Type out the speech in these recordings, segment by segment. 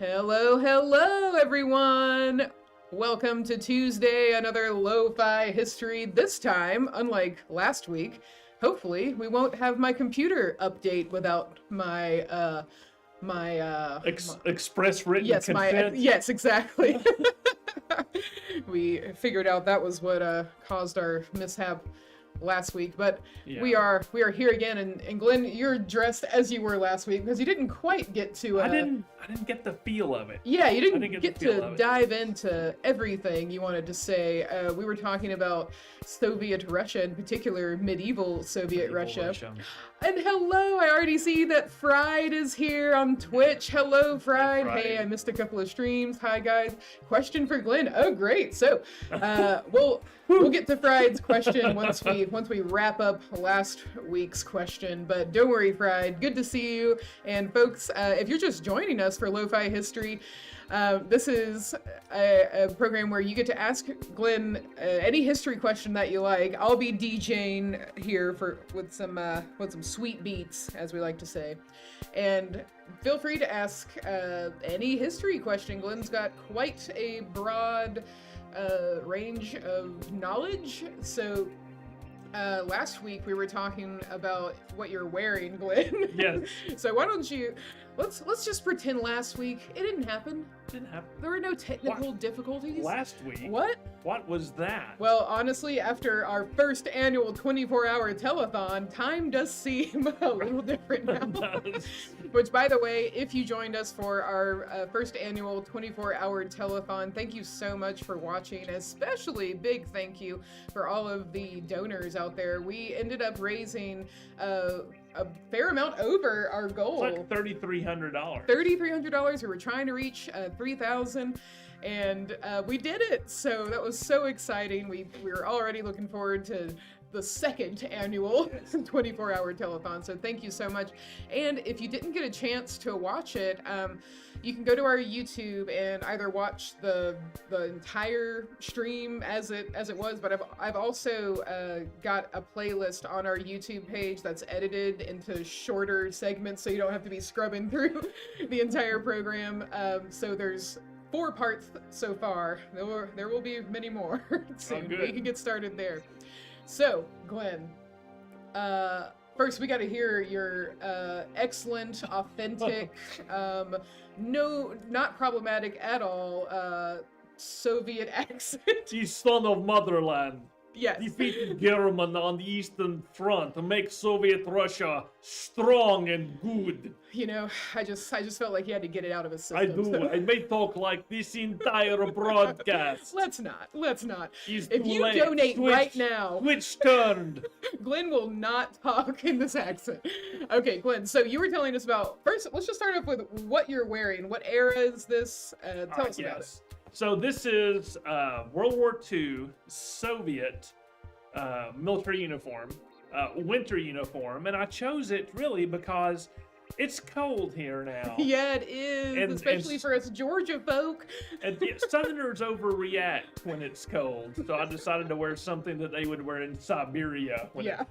Hello, hello, everyone! Welcome to Tuesday, another Lo-Fi History. This time, unlike last week, hopefully we won't have my computer update without my, Express written consent. yes, exactly. We figured out that was what caused our mishap last week, but Yeah. we are here again, and Glenn, you're dressed as you were last week because you didn't quite get to I didn't get the feel of it. yeah, you didn't get get the feel to of it. dive into everything you wanted to say. We were talking about Soviet Russia, in particular medieval Soviet Russia. And hello, I already see that Fried is here on Twitch. Hello, Fried. Fried. Hey, I missed a couple of streams. Hi, guys. Question for Glenn. Oh, great. So, we'll get to Fried's question once we wrap up last week's question. But don't worry, Fried. Good to see you. And folks, if you're just joining us for Lo-Fi History, this is a program where you get to ask Glenn any history question that you like. I'll be DJing here with some sweet beats, as we like to say, and feel free to ask any history question. Glenn's got quite a broad range of knowledge. So last week we were talking about what you're wearing, Glenn. Yes. So why don't you let's just pretend last week it didn't happen. Didn't happen. There were no technical difficulties. Last week. What? What was that? Well, honestly, after our first annual 24-hour telethon, time does seem a little different now. Which, by the way, if you joined us for our first annual 24-hour telethon, thank you so much for watching. Especially big thank you for all of the donors out there. We ended up raising a fair amount over our goal. It's like $3,300. $3,300. We were trying to reach $3,000, and we did it. So that was so exciting. We were already looking forward to the second annual 24-hour telethon. So thank you so much. And if you didn't get a chance to watch it, you can go to our YouTube and either watch the entire stream as it was, but I've also got a playlist on our YouTube page that's edited into shorter segments, so you don't have to be scrubbing through the entire program. So there's 4 parts so far. There will be many more soon. We can get started there. So, Glenn, first we got to hear your excellent, authentic, not problematic at all, Soviet accent. You son of motherland. Yes. Defeated German on the Eastern Front to make Soviet Russia strong and good. You know, I just felt like he had to get it out of his system. I do. So. I may talk like this entire broadcast. Let's not. It's If too you late. donate right now, Switch turned. Glenn will not talk in this accent. Okay, Glenn, so you were telling us about, first, let's just start off with what you're wearing. What era is this? Tell us about it. So this is World War II Soviet military uniform, winter uniform, and I chose it really because it's cold here now. Yeah, it is, especially for us Georgia folk. And Southerners overreact when it's cold, so I decided to wear something that they would wear in Siberia when it's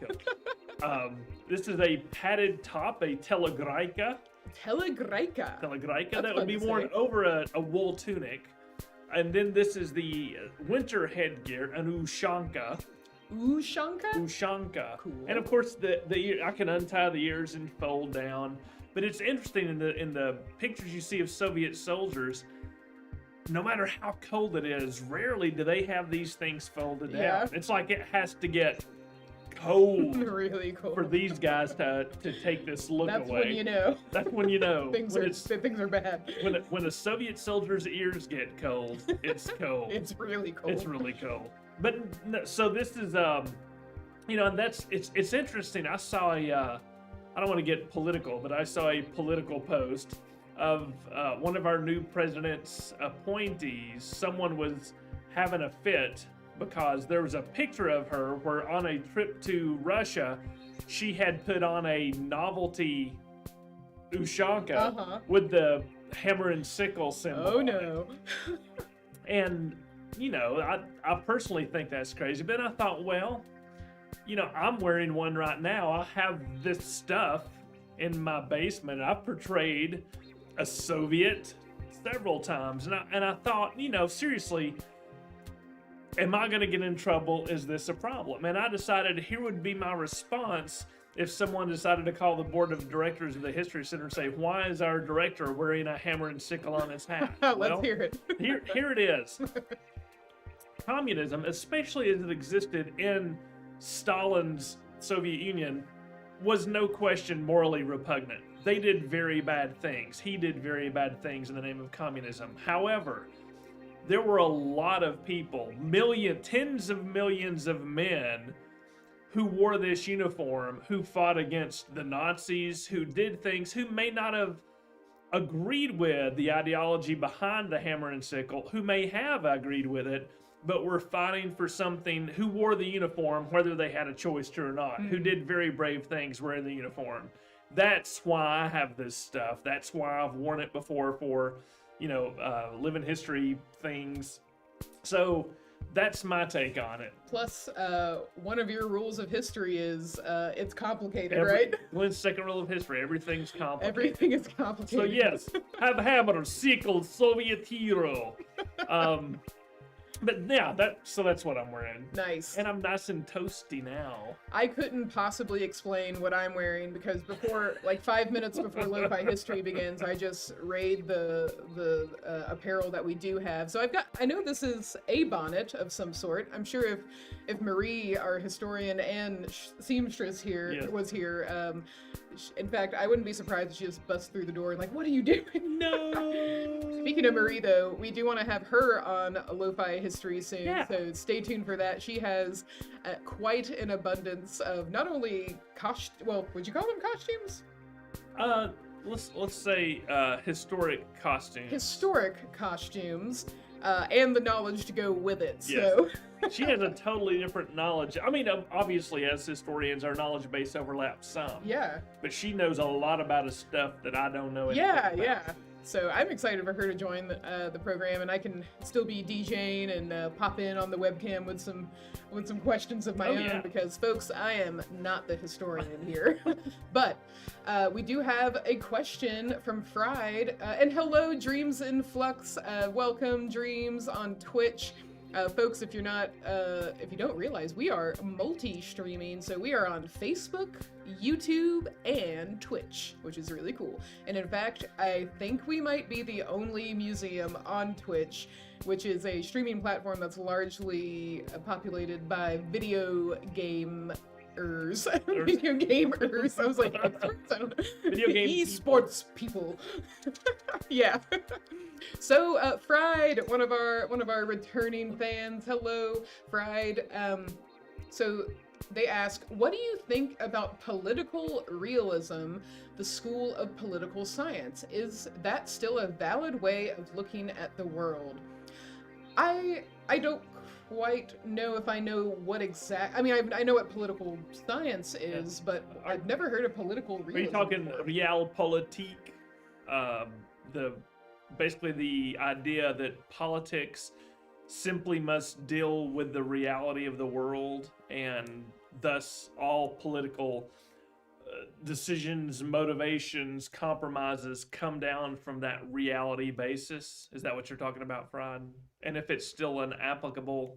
cold. This is a padded top, a telegraika. Telegraika. That would be worn over a wool tunic. And then this is the winter headgear, an ushanka. Ushanka? Cool. And of course, the I can untie the ears and fold down. But it's interesting in the pictures you see of Soviet soldiers, no matter how cold it is, rarely do they have these things folded down. It's like it has to get cold, really cool, for these guys to take this look away. That's when you know. That's when you know. things are bad. When a Soviet soldier's ears get cold, it's cold. It's really cold. It's really cold. But so this is and it's interesting. I saw I don't want to get political, but I saw a political post of one of our new president's appointees. Someone was having a fit because there was a picture of her where on a trip to Russia, she had put on a novelty ushanka with the hammer and sickle symbol. Oh no. And, I personally think that's crazy, but I thought, well, I'm wearing one right now. I have this stuff in my basement. I've portrayed a Soviet several times, and I thought, seriously, am I going to get in trouble? Is this a problem? And I decided here would be my response if someone decided to call the board of directors of the History Center and say, why is our director wearing a hammer and sickle on his hat? Let's hear it. Here it is. Communism, especially as it existed in Stalin's Soviet Union, was no question morally repugnant. They did very bad things. He did very bad things in the name of communism. However, there were a lot of people, tens of millions of men who wore this uniform, who fought against the Nazis, who did things, who may not have agreed with the ideology behind the hammer and sickle, who may have agreed with it, but were fighting for something, who wore the uniform, whether they had a choice to or not, who did very brave things wearing the uniform. That's why I have this stuff. That's why I've worn it before for, living history things. So that's my take on it. Plus, one of your rules of history is it's complicated, right? Glenn's second rule of history: everything's complicated. Everything is complicated. So yes, have hammer, sickle, Soviet hero. But yeah, that's what I'm wearing. Nice. And I'm nice and toasty now. I couldn't possibly explain what I'm wearing because before, like 5 minutes before Lofi History begins, I just raid the apparel that we do have. So I know this is a bonnet of some sort. I'm sure if Marie, our historian and seamstress here, was here, in fact, I wouldn't be surprised if she just busts through the door and like, what are you doing? No. Speaking of Marie, though, we do want to have her on Lo-Fi History soon, so stay tuned for that. She has quite an abundance of not only would you call them costumes? Let's say historic costumes. Historic costumes, and the knowledge to go with it. Yes. So she has a totally different knowledge. I mean, obviously, as historians, our knowledge base overlaps some. Yeah. But she knows a lot about stuff that I don't know anything about. Yeah. So I'm excited for her to join the program, and I can still be DJing and pop in on the webcam with some questions of my own because, folks, I am not the historian here. But we do have a question from Fried, and hello, Dreams in Flux. Welcome, Dreams, on Twitch. Folks, if you don't realize, we are multi-streaming, so we are on Facebook, YouTube, and Twitch, which is really cool. And in fact, I think we might be the only museum on Twitch, which is a streaming platform that's largely populated by video gamers. Video gamers. I was like, experts? I don't know. Video game esports people. Yeah. So, Fried, one of our returning fans. Hello, Fried. So they ask, what do you think about political realism, the school of political science? Is that still a valid way of looking at the world? I don't quite know if I know what I mean, I know what political science is, but I've never heard of political realism. Are you talking realpolitik? Basically the idea that politics simply must deal with the reality of the world, and thus all political decisions, motivations, compromises come down from that reality basis. Is that what you're talking about, Fried? And if it's still an applicable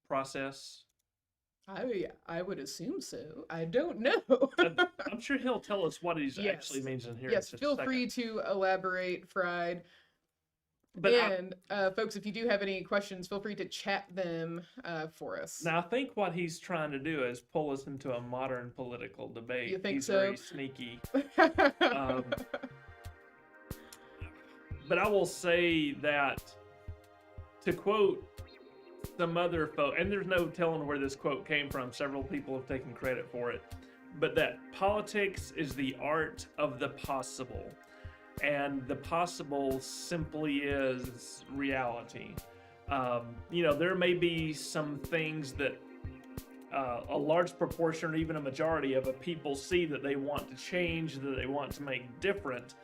process? I would assume so. I don't know. I'm sure he'll tell us what he actually means in here. Yes, feel free to elaborate, Fried. But folks, if you do have any questions, feel free to chat them for us. Now, I think what he's trying to do is pull us into a modern political debate. You think he's so? Very sneaky. But I will say that, to quote some other folk, and there's no telling where this quote came from, several people have taken credit for it, but that politics is the art of the possible. And the possible simply is reality. There may be some things that a large proportion or even a majority of a people see that they want to change, that they want to make different.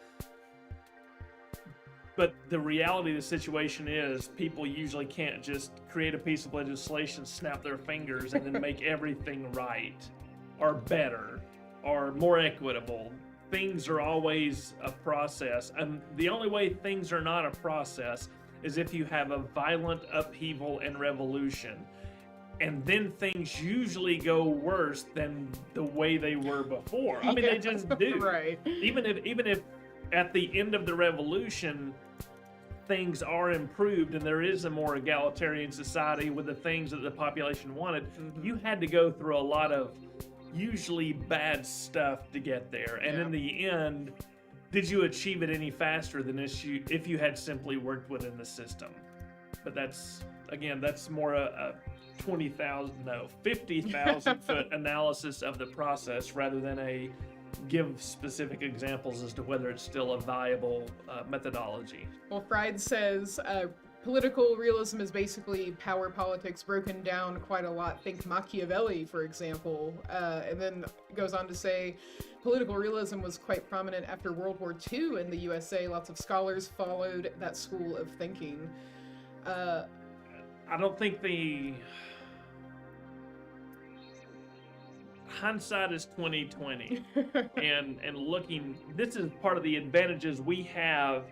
But the reality of the situation is people usually can't just create a piece of legislation, snap their fingers, and then make everything right or better or more equitable. things are always a process, and the only way things are not a process is if you have a violent upheaval and revolution. And then things usually go worse than the way they were before. I mean, they just do. Right. Even if at the end of the revolution, things are improved and there is a more egalitarian society with the things that the population wanted, you had to go through a lot of usually bad stuff to get there. And in the end, did you achieve it any faster than if you had simply worked within the system? But that's more a 50,000 foot analysis of the process rather than a give specific examples as to whether it's still a viable methodology. Well, Fried says political realism is basically power politics broken down quite a lot. Think Machiavelli, for example. And then goes on to say political realism was quite prominent after World War II in the USA. Lots of scholars followed that school of thinking. I don't think hindsight is 2020, and looking, this is part of the advantages we have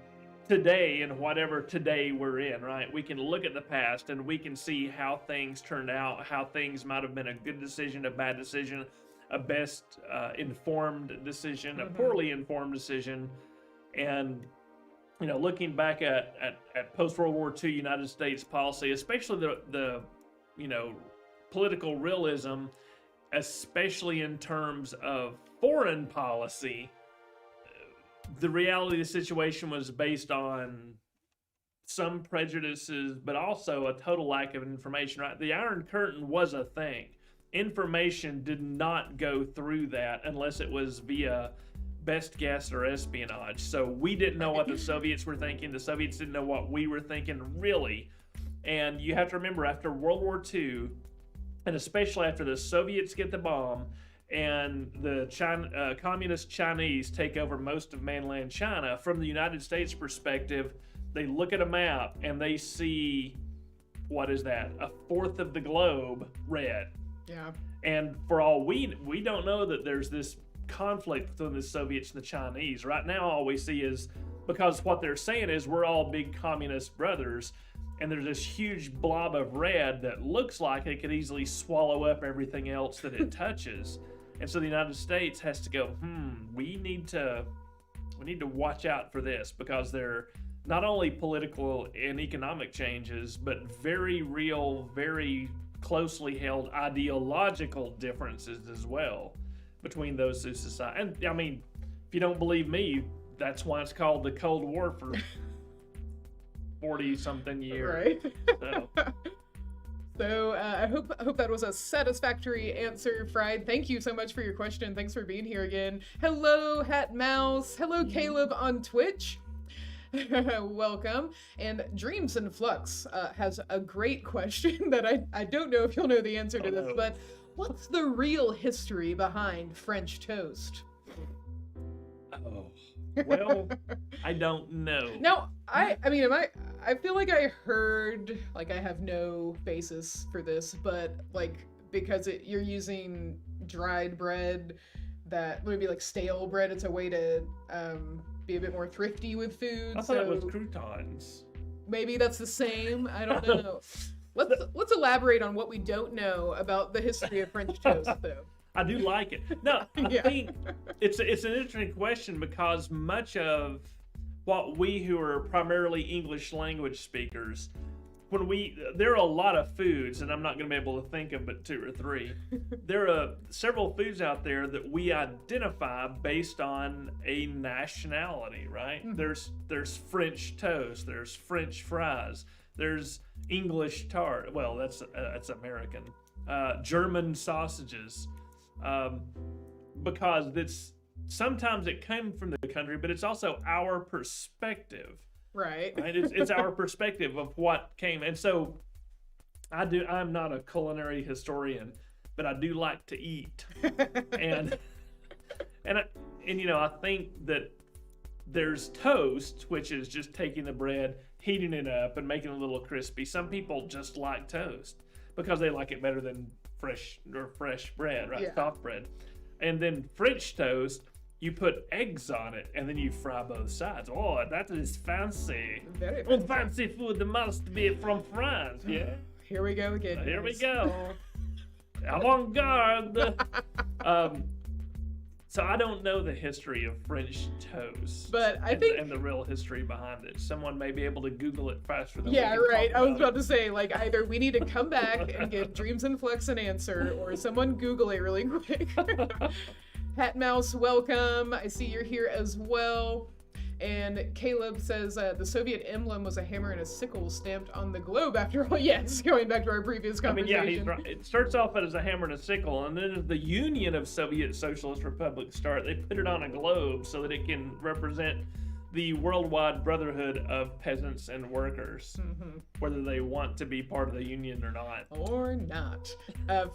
today in whatever today we're in, right? We can look at the past and we can see how things turned out, how things might have been a good decision, a bad decision, a best informed decision, a poorly informed decision. And looking back at post-World War II United States policy, especially the political realism, especially in terms of foreign policy, the reality of the situation was based on some prejudices, but also a total lack of information, right? The Iron Curtain was a thing. Information did not go through that unless it was via best guess or espionage. So we didn't know what the Soviets were thinking. The Soviets didn't know what we were thinking, really. And you have to remember, after World War II, and especially after the Soviets get the bomb and the communist Chinese take over most of mainland China, from the United States perspective, they look at a map and they see, what is that? A fourth of the globe red. Yeah. And for all we don't know that there's this conflict between the Soviets and the Chinese. Right now, all we see is, because what they're saying is we're all big communist brothers, and there's this huge blob of red that looks like it could easily swallow up everything else that it touches. And so the United States has to go, we need to watch out for this, because they're not only political and economic changes, but very real, very closely held ideological differences as well between those two societies. And I mean, if you don't believe me, that's why it's called the Cold War for 40-something years. Right. So I hope that was a satisfactory answer, Fried. Thank you so much for your question. Thanks for being here again. Hello, Hat Mouse. Hello, Caleb on Twitch. Welcome. And Dreams in Flux has a great question that I don't know if you'll know the answer to this, but what's the real history behind French toast? Oh, well, I don't know. Now, I feel like I heard, like, I have no basis for this, but like, because you're using dried bread, that maybe like stale bread, it's a way to be a bit more thrifty with food. I thought it was croutons. Maybe that's the same. I don't know. Let's elaborate on what we don't know about the history of French toast, though. I do like it. No, I think it's an interesting question, because much of what we who are primarily English language speakers, there are a lot of foods, and I'm not going to be able to think of but 2 or 3. There are several foods out there that we identify based on a nationality, right? Mm-hmm. There's French toast, there's French fries, there's English tart. Well, that's American. German sausages, because sometimes it came from the country, but it's also our perspective. Right. It's our perspective of what came. And so I'm not a culinary historian, but I do like to eat. and I think that there's toast, which is just taking the bread, heating it up, and making it a little crispy. Some people just like toast because they like it better than fresh bread, right? Yeah. Soft bread. And then French toast, you put eggs on it, and then you fry both sides. Oh, that is fancy. Very Oh, fancy food must be from France, yeah? Here we go again. Here we guys. go. Avant-garde. So I don't know the history of French toast, But I and, think- and the real history behind it. Someone may be able to Google it faster than Yeah, we can right. talk I was about about to say, like, either we need to come back and give Dreams and Flex an answer, or someone Google it really quick. Hat Mouse, welcome. I see you're here as well. And Caleb says the Soviet emblem was a hammer and a sickle stamped on the globe. After all, yes, going back to our previous I mean, conversation. yeah, he's right. It starts off as a hammer and a sickle, and then as the Union of Soviet Socialist Republics start, they put it on a globe so that it can represent the worldwide brotherhood of peasants and workers, whether they want to be part of the Union or not. Or not.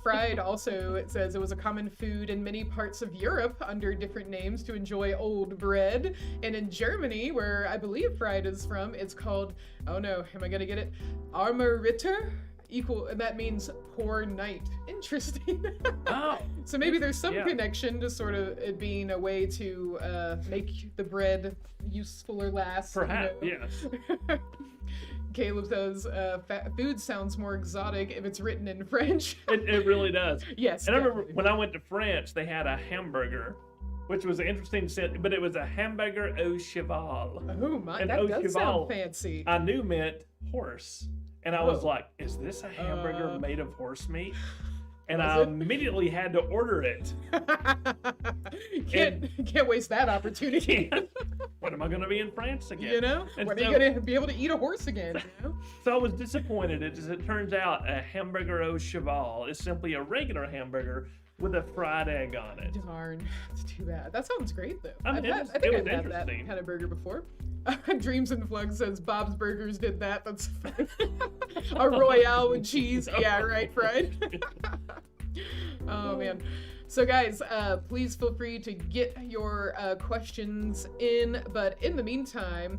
Fried also, it says it was a common food in many parts of Europe under different names to enjoy old bread. And in Germany, where I believe fried is from, it's called, oh no, am I gonna get it? Armer Ritter? And that means poor knight. Interesting. Oh, So maybe there's some Yeah. connection to sort of it being a way to make the bread useful or last. perhaps, you know? yes. Caleb says, food sounds more exotic if it's written in French. It really does. Yes. And I remember definitely. when I went to France, they had a hamburger, which was an interesting, but it was a hamburger au cheval. Oh my, and that au does cheval, sound fancy. I knew meant horse. And I was Whoa. like, is this a hamburger Uh, made of horse meat? And was I it? immediately had to order it. can't waste that opportunity. When am I going to be in France again? You know, And when so- are you gonna be able to eat a horse again? You know? So I was disappointed. As it turns out, a hamburger au cheval is simply a regular hamburger with a fried egg on it. Darn, it's too bad. That sounds great though. I mean, I've had- it I think was I've had that. interesting. Had a burger before. Dreams and Flug says Bob's Burgers did that. That's funny. A Royale with cheese. Yeah, right, fried. Oh man. So guys, please feel free to get your questions in. But in the meantime,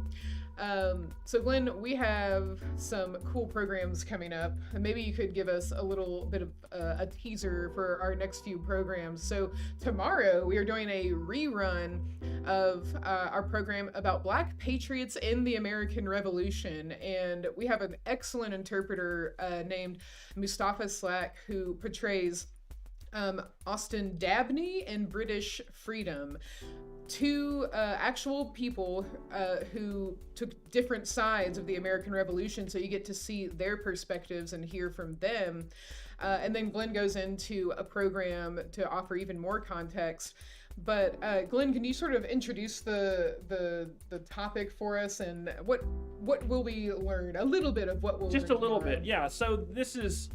so Glenn, we have some cool programs coming up. And maybe you could give us a little bit of a teaser for our next few programs. So tomorrow we are doing a rerun of our program about Black patriots in the American Revolution. And we have an excellent interpreter named Mustafa Slack who portrays Austin Dabney and British Freedom, two actual people who took different sides of the American Revolution, so you get to see their perspectives and hear from them. And then Glenn goes into a program to offer even more context. But Glenn, can you sort of introduce the topic for us, and what will we learn? A little bit of what we'll Just a learn little tomorrow. bit, yeah. So this is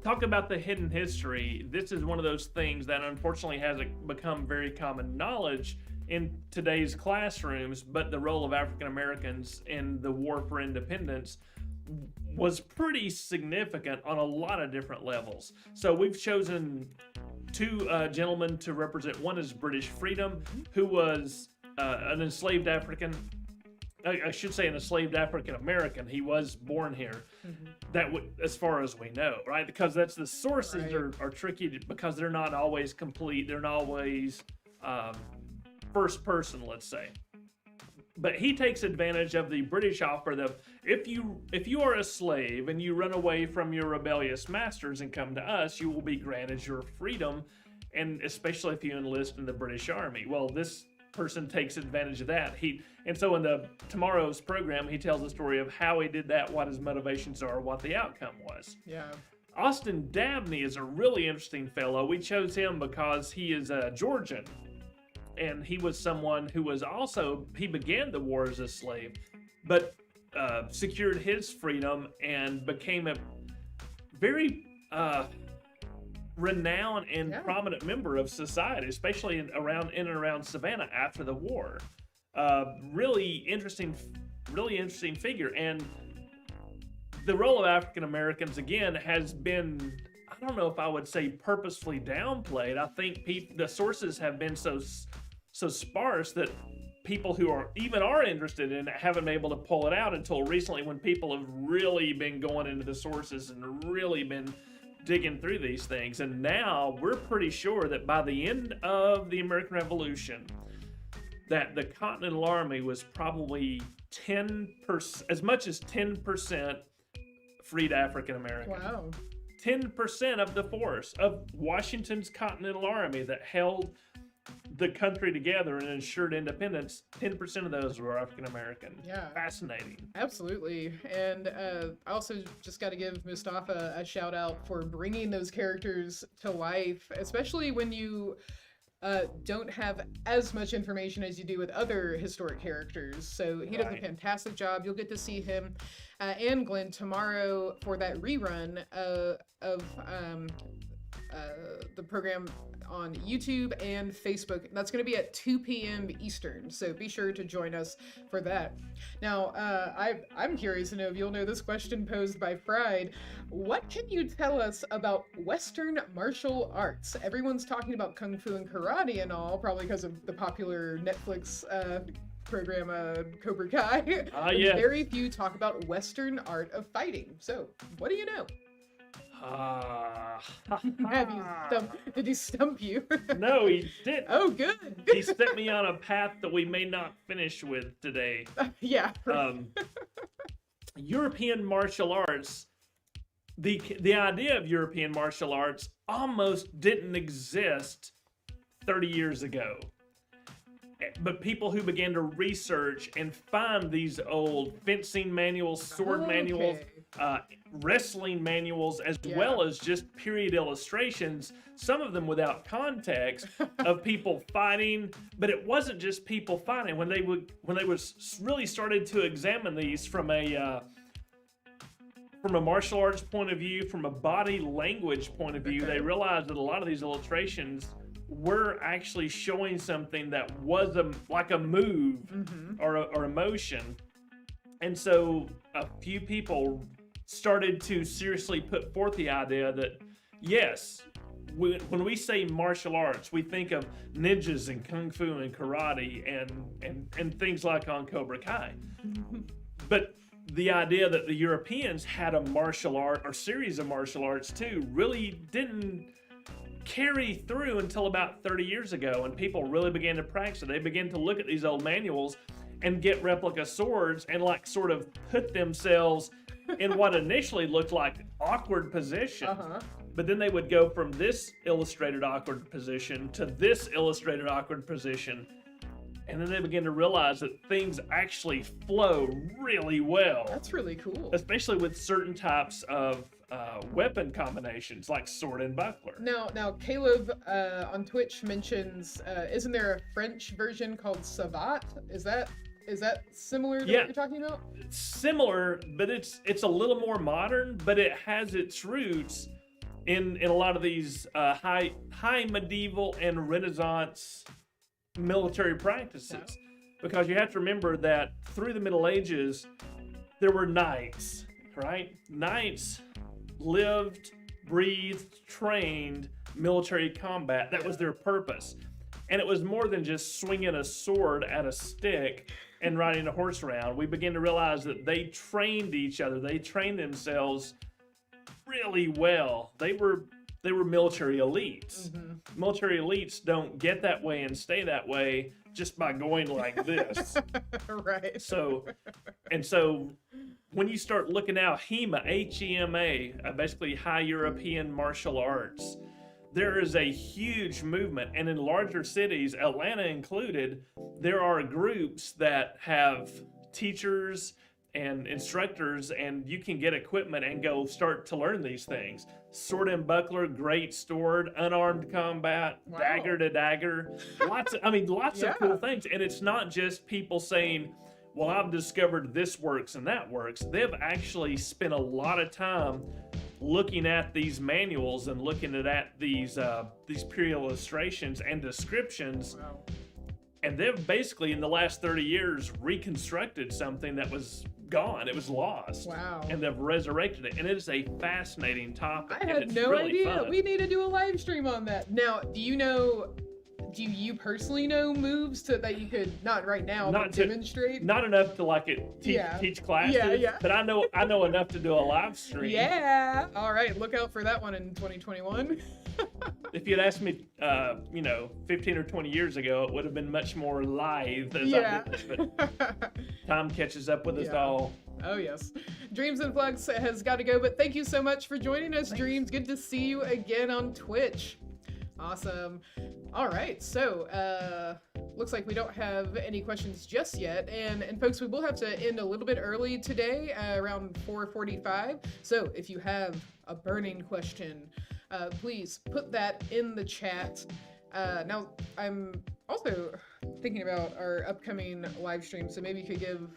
talk about the hidden history. This is one of those things that unfortunately hasn't become very common knowledge in today's classrooms, but the role of African Americans in the war for independence was pretty significant on a lot of different levels. So we've chosen two gentlemen to represent. One is British Freedom, who was an enslaved African. I should say an enslaved African American. He was born here. That would, as far as we know, right? Because that's the sources Right. are tricky because they're not always complete. They're not always first person, let's say. But he takes advantage of the British offer that if you are a slave and you run away from your rebellious masters and come to us, you will be granted your freedom, and especially if you enlist in the British Army. Well, this person takes advantage of that. And so in tomorrow's program, he tells the story of how he did that, what his motivations are, what the outcome was. Yeah. Austin Dabney is a really interesting fellow. We chose him because he is a Georgian, and he was someone who was also, he began the war as a slave, but secured his freedom and became a very renowned and prominent member of society, especially in and around Savannah after the war. Really interesting figure. And the role of African Americans, again, has been, I don't know if I would say purposefully downplayed. I think the sources have been so sparse that people who are interested in it haven't been able to pull it out until recently, when people have really been going into the sources and really been digging through these things. And now we're pretty sure that by the end of the American Revolution, that the Continental Army was probably 10%, as much as 10% freed African American. Wow. 10% of the force of Washington's Continental Army that held the country together and ensured independence, 10% of those were African American. Yeah. Fascinating. Absolutely. And I also just got to give Mustafa a shout out for bringing those characters to life, especially when you don't have as much information as you do with other historic characters. So he does a Right. fantastic job. You'll get to see him and Glenn tomorrow for that rerun of the program on YouTube and Facebook. That's going to be at 2 p.m. Eastern, so be sure to join us for that. Now, I'm curious to know if you'll know this question posed by Fried. What can you tell us about Western martial arts? Everyone's talking about Kung Fu and Karate and all, probably because of the popular Netflix program Cobra Kai. Yes. Very few talk about Western art of fighting. So, what do you know? Did he stump you? No, he didn't. Oh, good. He set me on a path that we may not finish with today. Yeah. European martial arts, the idea of European martial arts almost didn't exist 30 years ago. But people who began to research and find these old fencing manuals, sword manuals, wrestling manuals, as well as just period illustrations, some of them without context, of people fighting. But it wasn't just people fighting. When they really started to examine these from a martial arts point of view, from a body language point of view, they realized that a lot of these illustrations were actually showing something that was like a move or emotion. And so a few people started to seriously put forth the idea that, yes, when we say martial arts, we think of ninjas and kung fu and karate and things like on Cobra Kai. But the idea that the Europeans had a martial art or series of martial arts too really didn't carry through until about 30 years ago, and people really began to practice it. They began to look at these old manuals and get replica swords and like sort of put themselves in what initially looked like awkward position. But then they would go from this illustrated awkward position to this illustrated awkward position. And then they begin to realize that things actually flow really well. That's really cool. Especially with certain types of weapon combinations, like sword and buckler. Now, Caleb on Twitch mentions, isn't there a French version called Savate? Is that similar to what you're talking about? It's similar, but it's a little more modern, but it has its roots in a lot of these high medieval and Renaissance military practices. Because you have to remember that through the Middle Ages, there were knights, right? Knights lived, breathed, trained military combat. That was their purpose. And it was more than just swinging a sword at a stick and riding a horse around. We began to realize that they trained each other. They trained themselves really well. They were military elites. Military elites don't get that way and stay that way just by going like this. Right. So when you start looking out HEMA, H-E-M-A, basically High European Martial Arts, there is a huge movement. And in larger cities, Atlanta included, there are groups that have teachers and instructors, and you can get equipment and go start to learn these things. Sword and buckler, great sword, unarmed combat, dagger to dagger, lots of cool things. And it's not just people saying, well, I've discovered this works and that works. They've actually spent a lot of time looking at these manuals and looking at these period illustrations and descriptions. And they've basically, in the last 30 years, reconstructed something that was gone. It was lost. Wow. And they've resurrected it. And it is a fascinating topic. I had no idea. We need to do a live stream on that. Now, do you know do you personally know moves that you could, not right now, but demonstrate? Not enough to like teach classes. Yeah. But I know enough to do a live stream. Yeah. All right. Look out for that one in 2021. If you'd asked me, 15 or 20 years ago, it would have been much more live as I did this, but time catches up with us all. Oh, yes. Dreams in Flux has got to go, but thank you so much for joining us, Dreams. Good to see you again on Twitch. Awesome. All right, so looks like we don't have any questions just yet, and folks, we will have to end a little bit early today, around 4:45. So if you have a burning question, please put that in the chat. Now, I'm also thinking about our upcoming live stream, so maybe you could give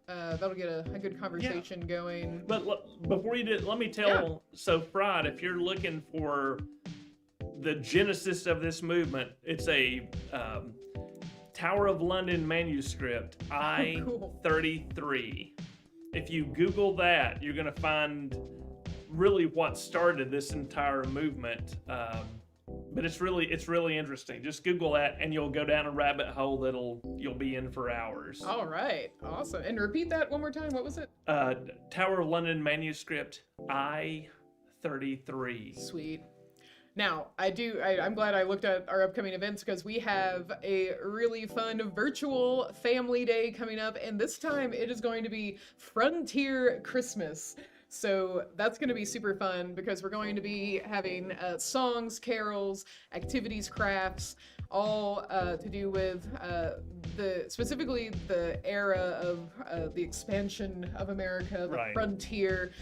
that'll get a good conversation going. But before you do, let me tell. So, Fried, if you're looking for the genesis of this movement, it's a Tower of London manuscript, I-33. If you Google that, you're going to find really what started this entire movement. But it's really interesting. Just Google that, and you'll go down a rabbit hole you'll be in for hours. All right, awesome. And repeat that one more time. What was it? Tower of London manuscript, I-33. Sweet. Now, I'm glad I looked at our upcoming events, because we have a really fun virtual family day coming up, and this time it is going to be Frontier Christmas. So that's going to be super fun, because we're going to be having songs, carols, activities, crafts, all to do with specifically the era of the expansion of America, the frontier.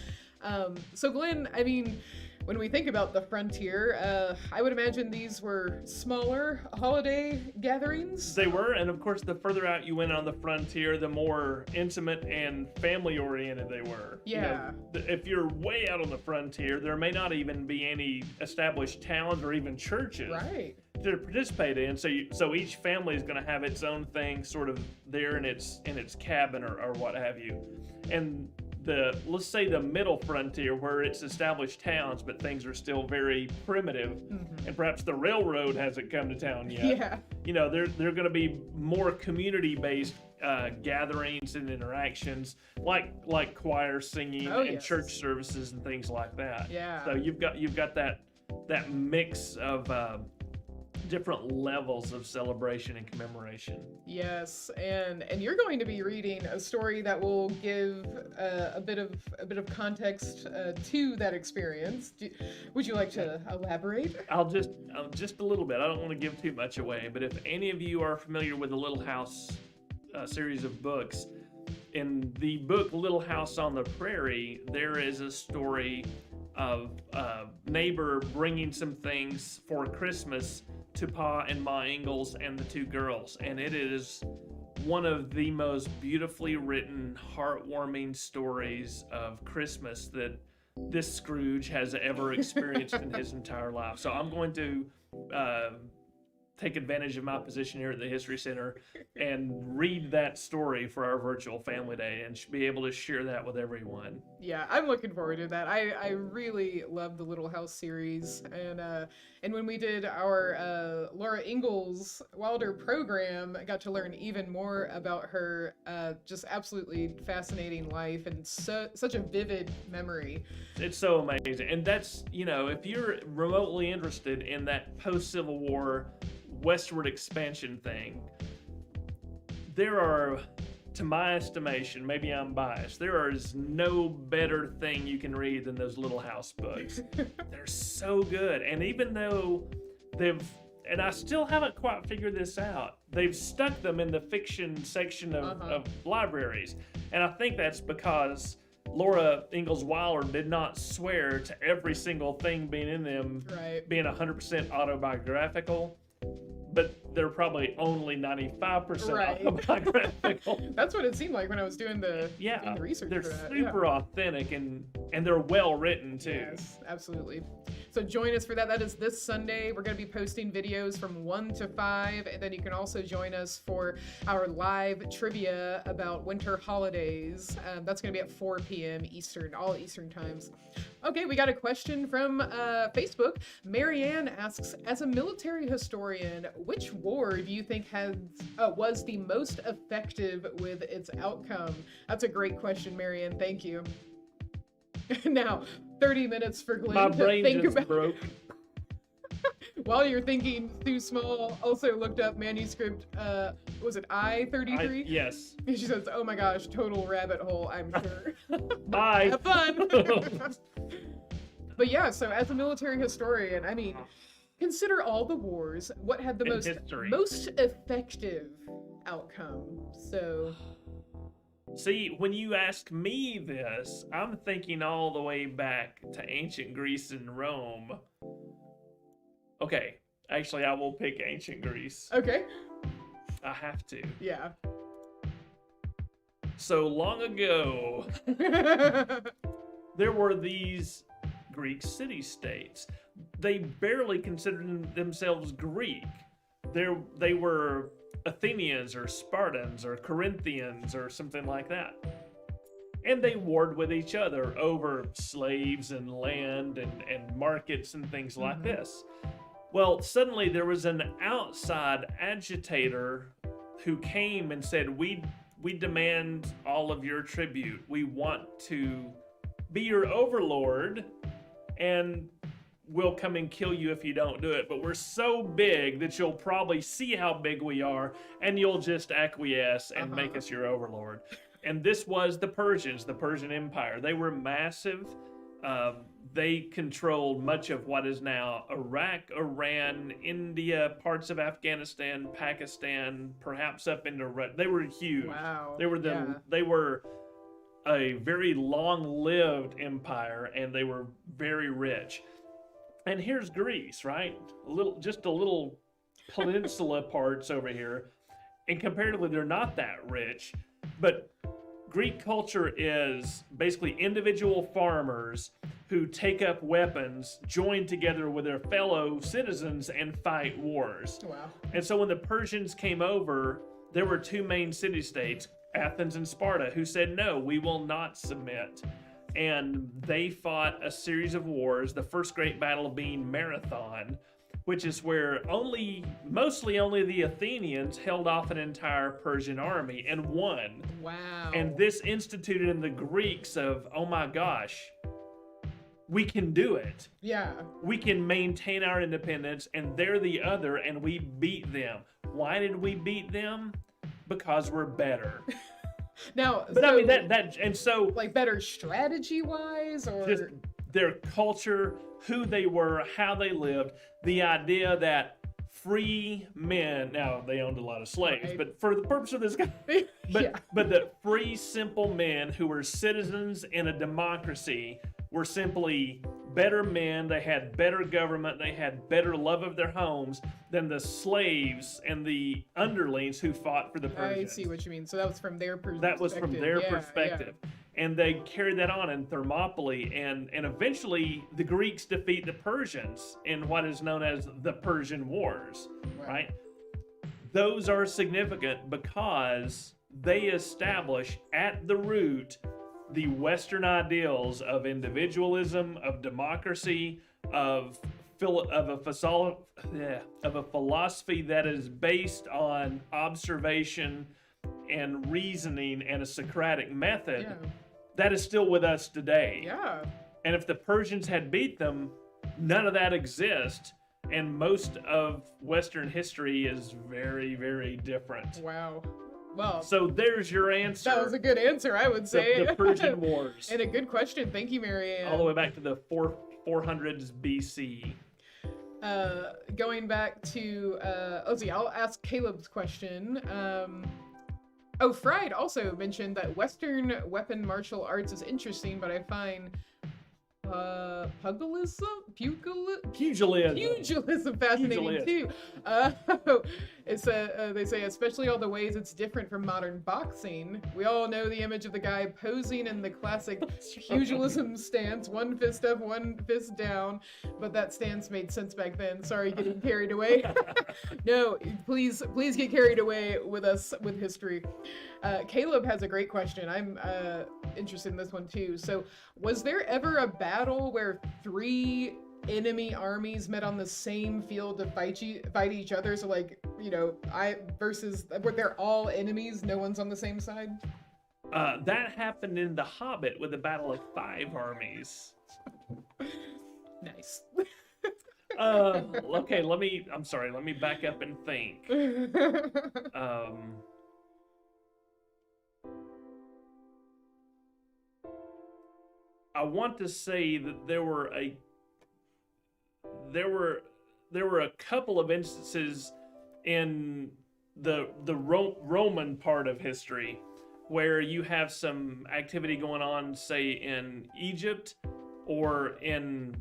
So Glenn, I mean, when we think about the frontier, I would imagine these were smaller holiday gatherings. They were, and of course, the further out you went on the frontier, the more intimate and family-oriented they were. Yeah. If you're way out on the frontier, there may not even be any established towns or even churches to participate in. So each family is going to have its own thing, sort of there in its cabin or what have you, and let's say the middle frontier, where it's established towns, but things are still very primitive, and perhaps the railroad hasn't come to town yet. Yeah. They're going to be more community-based gatherings and interactions, like choir singing and church services and things like that. Yeah. So you've got that mix of different levels of celebration and commemoration. Yes, and you're going to be reading a story that will give a bit of context to that experience. Would you like to elaborate? I'll just a little bit. I don't want to give too much away, but if any of you are familiar with the Little House series of books, in the book Little House on the Prairie, there is a story of a neighbor bringing some things for Christmas to Pa and Ma Ingalls and the two girls, and it is one of the most beautifully written, heartwarming stories of Christmas that this Scrooge has ever experienced in his entire life. So I'm going to take advantage of my position here at the History Center and read that story for our virtual family day and be able to share that with everyone. Yeah, I'm looking forward to that. I really love the Little House series, and when we did our Laura Ingalls Wilder program, I got to learn even more about her just absolutely fascinating life and such a vivid memory. It's so amazing. And that's, if you're remotely interested in that post-Civil War westward expansion thing, there are, to my estimation, maybe I'm biased, there is no better thing you can read than those Little House books. They're so good. And even though and I still haven't quite figured this out, they've stuck them in the fiction section of libraries. And I think that's because Laura Ingalls Wilder did not swear to every single thing being in them being 100% autobiographical. But they're probably only 95% autobiographical. That's what it seemed like when I was doing the research. They're for that. super authentic and they're well written too. Yes, absolutely. So join us for that. That is this Sunday. We're going to be posting videos from 1 to 5, and then you can also join us for our live trivia about winter holidays. That's going to be at 4 p.m. Eastern, all Eastern times. Okay, we got a question from Facebook. Marianne asks, as a military historian, which war do you think was the most effective with its outcome? That's a great question, Marianne. Thank you. Now, 30 minutes for Glenn My to brain think just about. broke. While you're thinking, Sue Small also looked up manuscript, was it I-33? Yes. She says, oh my gosh, total rabbit hole, I'm sure. Bye. Have fun. But yeah, so as a military historian, I mean, consider all the wars. What had the In most effective outcome? So See, when you ask me this, I'm thinking all the way back to ancient Greece and Rome. Okay, actually, I will pick ancient Greece. okay, I have to. yeah. So long ago, there were these Greek city-states. They barely considered themselves Greek. They were Athenians or Spartans or Corinthians or something like that. And they warred with each other over slaves and land and markets and things like this. Well, suddenly there was an outside agitator who came and said, we demand all of your tribute. We want to be your overlord, and we'll come and kill you if you don't do it. But we're so big that you'll probably see how big we are, and you'll just acquiesce and make us your overlord. And this was the Persians, the Persian Empire. They were massive. They controlled much of what is now Iraq, Iran, India, parts of Afghanistan, Pakistan, perhaps up into they were huge. Wow. They were a very long-lived empire, and they were very rich. And here's Greece, right? Just a little peninsula parts over here, and comparatively they're not that rich, but Greek culture is basically individual farmers who take up weapons, join together with their fellow citizens, and fight wars. Wow. And so when the Persians came over, there were two main city-states, Athens and Sparta, who said, no, we will not submit. And they fought a series of wars, the first great battle being Marathon, which is where mostly only the Athenians held off an entire Persian army and won. Wow. And this instituted in the Greeks of, oh my gosh, we can do it. Yeah. We can maintain our independence, and they're the other, and we beat them. Why did we beat them? Because we're better. Now, But so, I mean and so like better strategy wise, or just their culture, who they were, how they lived, the idea that free men, now they owned a lot of slaves, Right. but for the purpose of this guy, but the free, simple men who were citizens in a democracy were simply better men. They had better government. They had better love of their homes than the slaves and the underlings who fought for the Persians. I see what you mean. So that was from their perspective. That was from their perspective. And they carried that on in Thermopylae, and eventually the Greeks defeat the Persians in what is known as the Persian Wars, right? Those are significant because they establish at the root the Western ideals of individualism, of democracy, of a philosophy that is based on observation and reasoning and a Socratic method that is still with us today. Yeah. And if the Persians had beat them, none of that exists. And most of Western history is very, very different. Wow. Well, So there's your answer. that was a good answer, I would say. The Persian Wars. And a good question. Thank you, Marianne. All the way back to the 400s BC. Going back to, I'll ask Caleb's question. Fried also mentioned that Western weapon martial arts is interesting, but I find pugilism fascinating too. It's they say, especially all the ways it's different from modern boxing. We all know the image of the guy posing in the classic pugilism stance, one fist up, one fist down, but that stance made sense back then. Sorry, getting carried away. No, please get carried away with us with history. Caleb has a great question. I'm interested in this one too. So, was there ever a battle where 3 enemy armies met on the same field to fight each other? So, like, you know, where they're all enemies, no one's on the same side? That happened in The Hobbit with the Battle of 5 Armies. Nice. Okay, let me back up and think. I want to say that there were a couple of instances in the Roman part of history where you have some activity going on, say in Egypt or in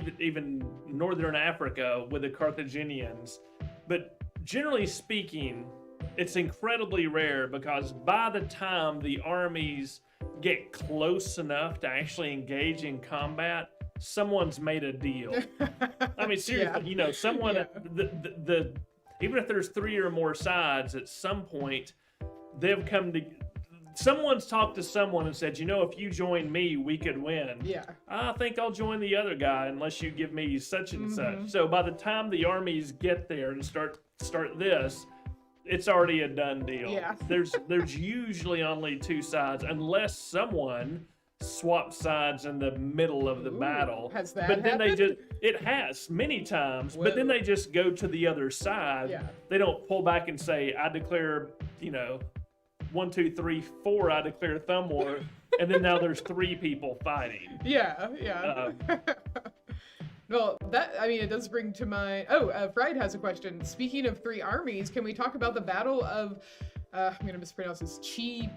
even northern Africa with the Carthaginians. But generally speaking, it's incredibly rare, because by the time the armies get close enough to actually engage in combat, someone's made a deal. I mean, seriously, Yeah. you know, someone, Yeah. the even if there's 3 or more sides, at some point, they've come to, someone's talked to someone and said, you know, if you join me, we could win. Yeah. I think I'll join the other guy unless you give me such and Mm-hmm. such. So by the time the armies get there and start this, it's already a done deal. Yeah. There's usually only 2 sides, unless someone swaps sides in the middle of the Ooh, battle. has that But then happened? it has many times, but then Whoa. they just go to the other side. Yeah. They don't pull back and say, I declare, you know, 1, 2, 3, 4, I declare thumb war, and then now there's 3 people fighting. Yeah. Well, it does bring to mind. Fried has a question. Speaking of 3 armies, can we talk about the Battle of, I'm going to mispronounce this, Chai-Bai?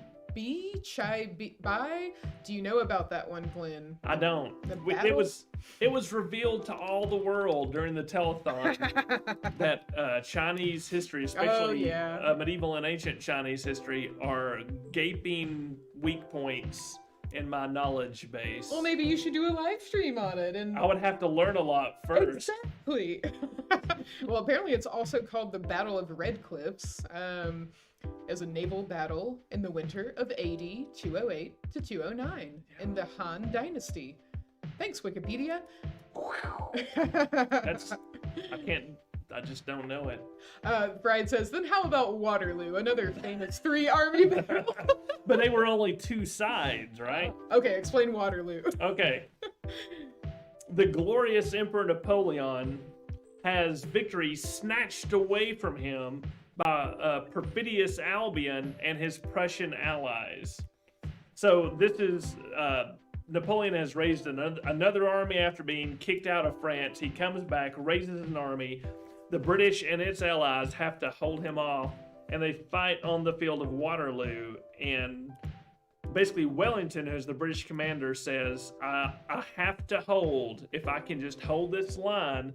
Do you know about that one, Glenn? I don't. The It battle? was revealed to all the world during the telethon that Chinese history, especially medieval and ancient Chinese history, are gaping weak points in my knowledge base. Well, maybe you should do a live stream on it. And I would have to learn a lot first. Exactly. Well, apparently it's also called the Battle of Red Cliffs, as a naval battle in the winter of AD 208 to 209 in the Han Dynasty. Thanks, Wikipedia. I just don't know it. Bride says, then how about Waterloo, another famous 3-army battle? But they were only 2 sides, right? Okay, explain Waterloo. Okay. The glorious Emperor Napoleon has victory snatched away from him by perfidious Albion and his Prussian allies. So this is, Napoleon has raised another army after being kicked out of France. He comes back, raises an army. The British and its allies have to hold him off, and they fight on the field of Waterloo. And basically Wellington, who's the British commander, says, I have to hold, if I can just hold this line,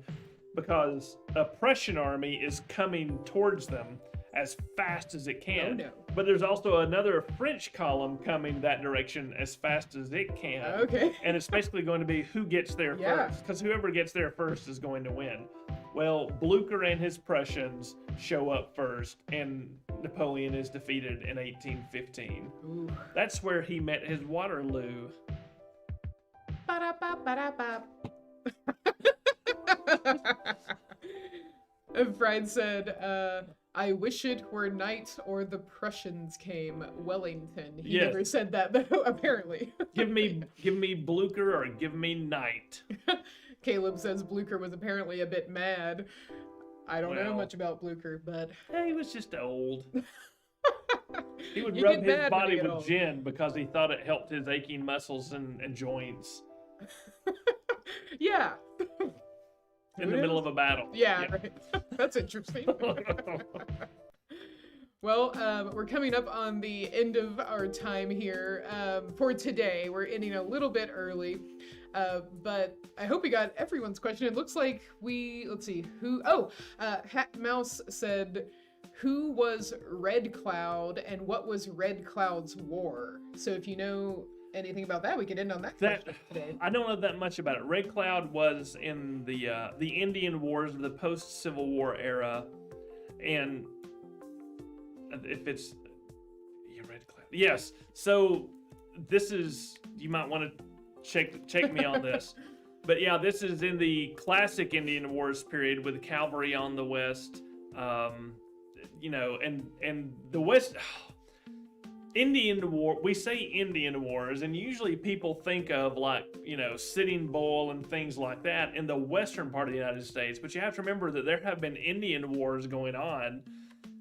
because a Prussian army is coming towards them as fast as it can. Oh, no. But there's also another French column coming that direction as fast as it can. Okay. And it's basically going to be who gets there Yeah. first, because whoever gets there first is going to win. Well, Blucher and his Prussians show up first, and Napoleon is defeated in 1815. Ooh. That's where he met his Waterloo. Ba-da-ba-ba-da-ba. Bride said, I wish it were night or the Prussians came, Wellington. He Yes. never said that, though, apparently. Give me Blucher or give me Knight. Caleb says Blucher was apparently a bit mad. I don't know Well. much about Blucher, but He was just old. He would You rub get his mad when body you get with old. gin because he thought it helped his aching muscles and joints yeah. in the middle of a battle. Yeah, right. That's interesting. Well, we're coming up on the end of our time here for today. We're ending a little bit early. But I hope we got everyone's question. It looks like let's see, Hat Mouse said, who was Red Cloud and what was Red Cloud's war? So if you know anything about that, we could end on that question today. I don't know that much about it. Red Cloud was in the Indian Wars of the post-Civil War era, and if it's Red Cloud, yes. So this is, you might want to check me on this, but yeah, this is in the classic Indian Wars period with cavalry on the west, and the west. Indian War, we say Indian Wars, and usually people think of Sitting Bull and things like that in the western part of the United States, but you have to remember that there have been Indian Wars going on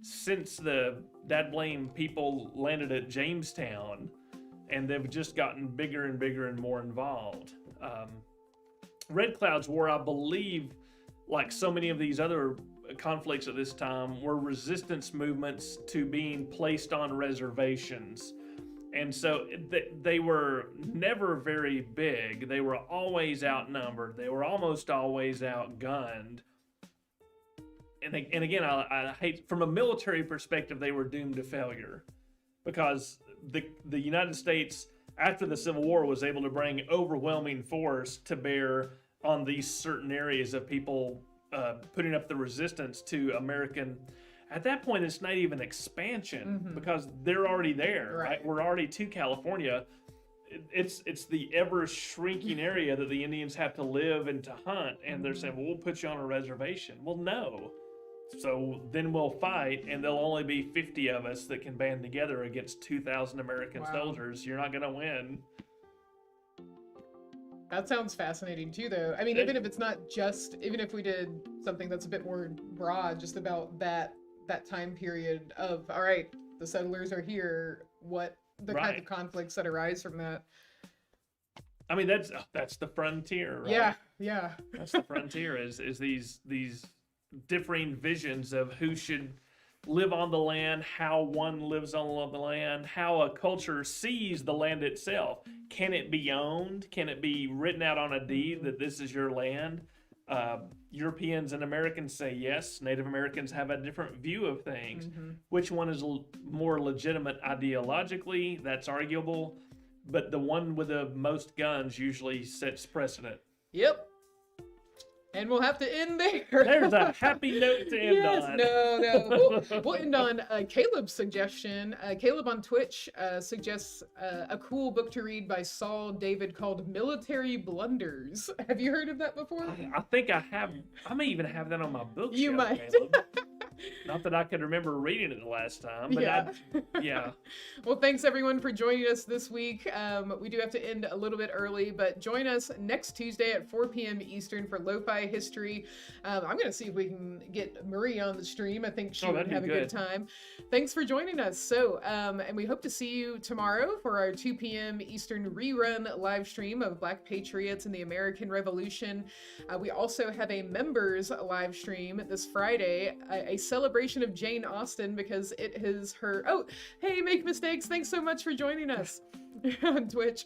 since the Dabney people landed at Jamestown, and they've just gotten bigger and bigger and more involved. Red Cloud's War, I believe, like so many of these other conflicts at this time, were resistance movements to being placed on reservations. And so they were never very big. They were always outnumbered. They were almost always outgunned. And again, I hate, from a military perspective, they were doomed to failure, because the United States, after the Civil War, was able to bring overwhelming force to bear on these certain areas of people putting up the resistance to American. At that point, it's not even expansion, because they're already there, right? We're already to California. It's the ever shrinking area that the Indians have to live and to hunt, and they're saying, well, we'll put you on a reservation. Well, no. So then we'll fight, and there'll only be 50 of us that can band together against 2,000 American soldiers. You're not going to win. That sounds fascinating too, though. I mean, even if we did something that's a bit more broad, just about that time period of, all right, the settlers are here, what the kind of conflicts that arise from that. I mean, that's the frontier, right? Yeah. That's the frontier, is these differing visions of who should live on the land, how one lives on the land, how a culture sees the land itself. Can it be owned? Can it be written out on a deed that this is your land? Europeans and Americans say yes. Native Americans have a different view of things. Which one is more legitimate ideologically? That's arguable. But the one with the most guns usually sets precedent. Yep. And we'll have to end there. There's a happy note to end on. No. We'll end on Caleb's suggestion. Caleb on Twitch suggests a cool book to read by Saul David called Military Blunders. Have you heard of that before? I think I have. I may even have that on my bookshelf. You might. Caleb. Not that I could remember reading it the last time, but yeah. Well, thanks everyone for joining us this week. We do have to end a little bit early, but join us next Tuesday at 4 p.m. Eastern for Lofi History. I'm going to see if we can get Marie on the stream. I think she would have a good time. Thanks for joining us. So, and we hope to see you tomorrow for our 2 p.m. Eastern rerun live stream of Black Patriots and the American Revolution. We also have a members live stream this Friday, a celebration of Jane Austen, because it is her. Oh, hey, Make Mistakes. Thanks so much for joining us on Twitch.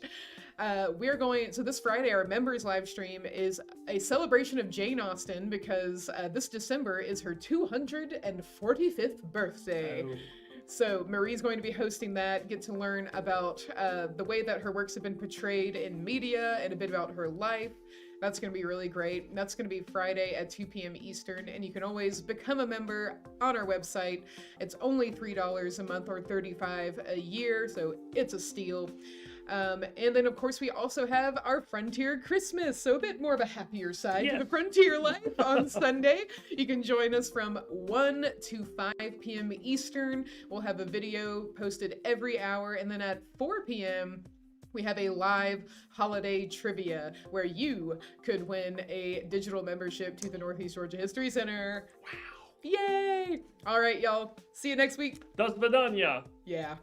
So this Friday, our members live stream is a celebration of Jane Austen, because this December is her 245th birthday. Oh. So Marie's going to be hosting that, get to learn about the way that her works have been portrayed in media and a bit about her life. That's going to be really great. And that's going to be Friday at 2 p.m. Eastern, and you can always become a member on our website. It's only $3 a month or $35 a year, so it's a steal. And then, of course, we also have our Frontier Christmas, so a bit more of a happier side to the Frontier life on Sunday. You can join us from 1 to 5 p.m. Eastern. We'll have a video posted every hour, and then at 4 p.m., we have a live holiday trivia where you could win a digital membership to the Northeast Georgia History Center. Wow. Yay! All right, y'all. See you next week. До свидания. Yeah.